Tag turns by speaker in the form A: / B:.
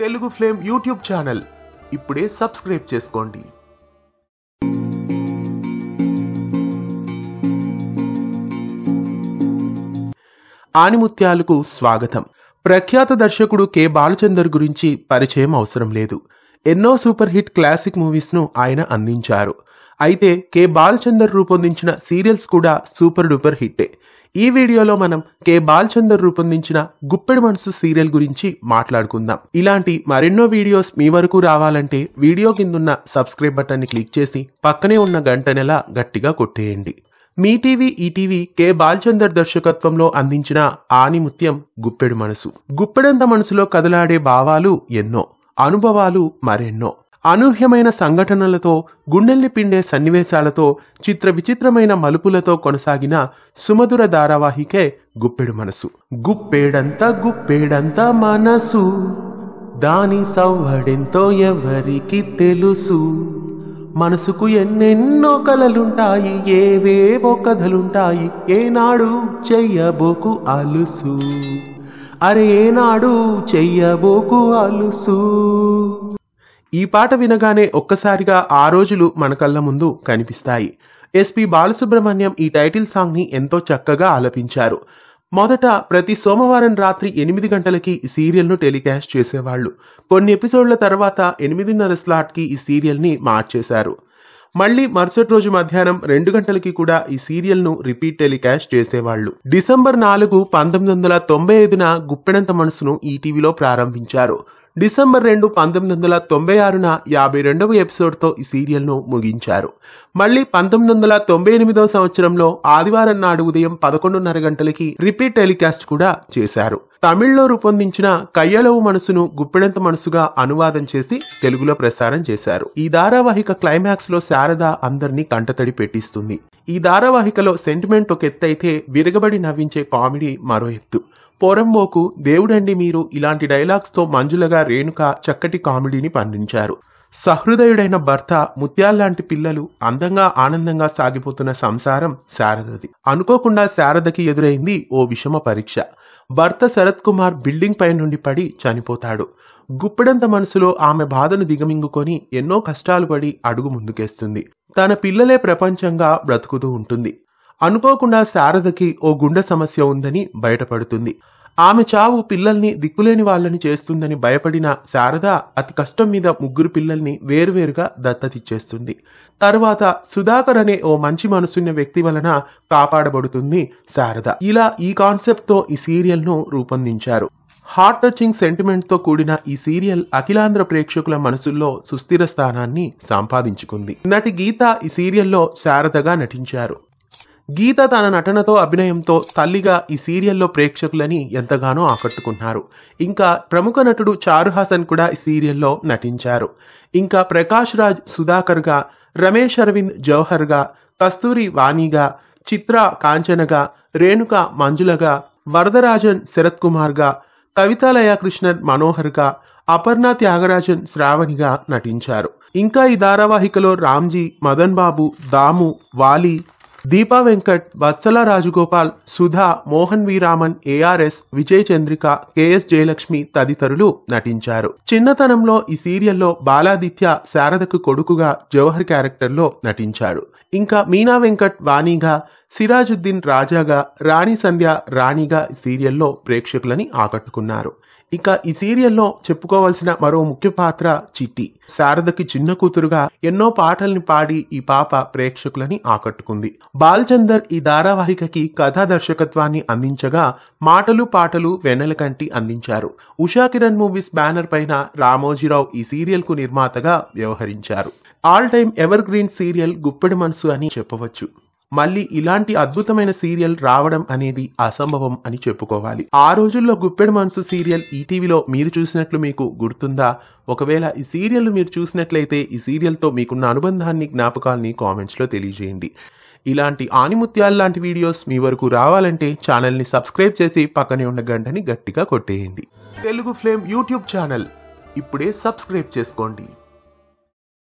A: Telugu flame YouTube channel ఇప్పుడే subscribe చేసుకోండి. ఆనిముత్యాలకు స్వాగతం. ప్రఖ్యాత దర్శకుడు కె బాలచందర్ గురించి పరిచయం అవసరం లేదు. ఎన్నో సూపర్ హిట్ క్లాసిక్ మూవీస్ ను ఆయన అందించారు. అయితే కె బాలచందర్ రూపొందించిన సీరియల్స్ కూడా సూపర్ డూపర్ హిట్టే. ఈ వీడియోలో మనం కె బాలచందర్ రూపొందించిన గుప్పెడు మనసు సీరియల్ గురించి మాట్లాడుకుందాం. ఇలాంటి మరెన్నో వీడియోస్ మీ వరకు రావాలంటే వీడియో కిందున్న సబ్స్క్రైబ్ బటన్ ని క్లిక్ చేసి పక్కనే ఉన్న గంటనెలా గట్టిగా కొట్టేయండి. మీ టీవీ ఈటీవీ కె బాలచందర్ దర్శకత్వంలో అందించిన ఆనిముత్యం గుప్పెడు మనసు. గుప్పెడంత మనసులో కదలాడే భావాలు ఎన్నో, అనుభవాలు మరెన్నో. అనూహ్యమైన సంఘటనలతో, గుండెల్ని పిండే సన్నివేశాలతో, చిత్ర విచిత్రమైన మలుపులతో కొనసాగిన సుమధుర ధారావాహికే గుప్పెడు మనసు. గుప్పెడంత మనసు, దాని సవ్వడెంతో ఎవరికి తెలుసు. మనసుకు ఎన్నెన్నో కలలుంటాయి, ఏవేవో కథలుంటాయి, ఏనాడు చెయ్యబోకు అలుసు, అరే ఏనాడు చెయ్యబోకు అలుసు. ఈ పాట వినగానే ఒక్కసారిగా ఆ రోజులు మన కళ్ళ ముందు కనిపిస్తాయి. ఎస్పి బాలసుబ్రహ్మణ్యం ఈ టైటిల్ సాంగ్ ని ఎంతో చక్కగా ఆలపించారు. మొదట ప్రతి సోమవారం రాత్రి 8 గంటలకి ఈ సీరియల్ ను టెలికాస్ట్ చేసేవాళ్లు. కొన్ని ఎపిసోడ్ల తర్వాత 8:30 స్లాట్ కి ఈ సీరియల్ ని మార్చేశారు. మళ్లీ మరుసటి రోజు మధ్యాహ్నం 2 గంటలకి కూడా ఈ సీరియల్ ను రిపీట్ టెలికాస్ట్ చేసేవాళ్లు. డిసెంబర్ 4, 1995న గుప్పెడంత మనసును ఈటీవీలో ప్రారంభించారు. డిసెంబర్ 2, 1996న 52వ ఎపిసోడ్తో ఈ సీరియల్ను ముగించారు. మళ్లీ 1998వ సంవత్సరంలో ఆదివారం నాడు ఉదయం 11:30 గంటలకి రిపీట్ టెలికాస్ట్ కూడా చేశారు. తమిళ్లో రూపొందించిన కయ్యలవు మనసును గుప్పెడంత మనసుగా అనువాదం చేసి తెలుగులో ప్రసారం చేశారు. ఈ ధారావాహిక క్లైమాక్స్ లో శారద అందరినీ కంటతడి పెట్టిస్తుంది. ఈ ధారావాహికలో సెంటిమెంట్ ఒక ఎత్తైతే విరగబడి నవ్వించే కామెడీ మరో ఎత్తు. పోరంబోకు, దేవుడండి మీరు ఇలాంటి డైలాగ్స్ తో మంజులగా రేణుక చక్కటి కామెడీని పండించారు. సహృదయుడైన భర్త, ముత్యాల్లాంటి పిల్లలు, అందంగా ఆనందంగా సాగిపోతున్న సంసారం శారదది. అనుకోకుండా శారదకి ఎదురైంది ఓ విషమ పరీక్ష. భర్త శరత్ కుమార్ బిల్డింగ్ పై నుండి పడి చనిపోతాడు. గుప్పెడంత మనసులో ఆమె బాధను దిగమింగుకొని ఎన్నో కష్టాలు పడి అడుగు ముందుకేస్తుంది. తన పిల్లలే ప్రపంచంగా బ్రతుకుతూ ఉంటుంది. అనుకోకుండా శారదకి ఓ గుండె సమస్య ఉందని బయటపడుతుంది. ఆమె చావు పిల్లల్ని దిక్కులేని వాళ్ళని చేస్తుందని భయపడిన శారద అతి కష్టం మీద 3 పిల్లల్ని వేరువేరుగా దత్తతిచ్చేస్తుంది. తర్వాత సుధాకర్ అనే ఓ మంచి మనసున్న వ్యక్తి వలన కాపాడబడుతుంది శారద. ఇలా ఈ కాన్సెప్ట్ తో ఈ సీరియల్ ను రూపొందించారు. హార్ట్ టచింగ్ సెంటిమెంట్ తో కూడిన ఈ సీరియల్ అఖిలాంధ్ర ప్రేక్షకుల మనసుల్లో సుస్థిర స్థానాన్ని సంపాదించుకుంది. నటి గీత ఈ సీరియల్లో శారదగా నటించారు. గీత తన నటనతో, అభినయంతో తల్లిగా ఈ సీరియల్లో ప్రేక్షకులని ఎంతగానో ఆకట్టుకున్నారు. ఇంకా ప్రముఖ నటుడు చారుహాసన్ కూడా ఈ సీరియల్లో నటించారు. ఇంకా ప్రకాష్ రాజ్ సుధాకర్ గా, రమేష్ అరవింద్ జవహర్ గా, కస్తూరి వాణిగా, చిత్ర కాంచనగా, రేణుక మంజులగా, వరదరాజన్ శరత్ కుమార్ గా, కవితాలయ కృష్ణన్ మనోహర్ గా, అపర్ణ త్యాగరాజన్ శ్రావణిగా నటించారు. ఇంకా ఈ ధారావాహికలో రామ్జీ, మదన్ బాబు, దాము, వాలి, దీపా వెంకట్, వత్సల రాజగోపాల్, సుధా, మోహన్ వి రామన్, ఏఆర్ఎస్, విజయ్ చంద్రిక, కెఎస్ జయలక్ష్మి తదితరులు నటించారు. చిన్నతనంలో ఈ సీరియల్లో బాలాదిత్య శారదకు కొడుకుగా జవహర్ క్యారెక్టర్లో నటించాడు. ఇంకా మీనా వెంకట్ వాణిగా, సిరాజుద్దీన్ రాజాగా, రాణి సంధ్య రాణిగా ఈ సీరియల్లో ప్రేక్షకులని ఆకట్టుకున్నారు. ఇక ఈ సీరియల్లో చెప్పుకోవాల్సిన మరో ముఖ్య పాత్ర చిట్టి. శారదకి చిన్న కూతురుగా ఎన్నో పాటల్ని పాడి ఈ పాప ప్రేక్షకులని ఆకట్టుకుంది. బాలచందర్ ఈ ధారావాహికకి కథా దర్శకత్వాన్ని అందించగా మాటలు పాటలు వెన్నెలకంటి అందించారు. ఉషా కిరణ్ మూవీస్ బ్యానర్ పైన రామోజీరావు ఈ సీరియల్ కు నిర్మాతగా వ్యవహరించారు. All time ever green serial గుప్పెడు మనసు అని చెప్పవచ్చు. మళ్ళీ ఇలాంటి అద్భుతమైన సీరియల్ రావడం అనేది అసంభవం అని చెప్పుకోవాలి. ఆ రోజుల్లో గుప్పెడు మనసు సీరియల్ ఈటీవీలో మీరు చూసినట్లు మీకు గుర్తుందా? ఒకవేళ ఈ సీరియల్ మీరు చూసినట్లయితే ఈ సీరియల్ తో మీకున్న అనుబంధాన్ని, జ్ఞాపకాల్ని కామెంట్స్ లో తెలియజేయండి. ఇలాంటి ఆనిముత్యాల లాంటి వీడియోస్ మీ వరకు రావాలంటే ఛానల్ ని సబ్స్క్రైబ్ చేసి పక్కనే ఉన్న గంటని గట్టిగా కొట్టేయండి. తెలుగు ఫ్లేమ్ యూట్యూబ్ ఛానల్ ఇప్పుడే సబ్స్క్రైబ్ చేసుకోండి.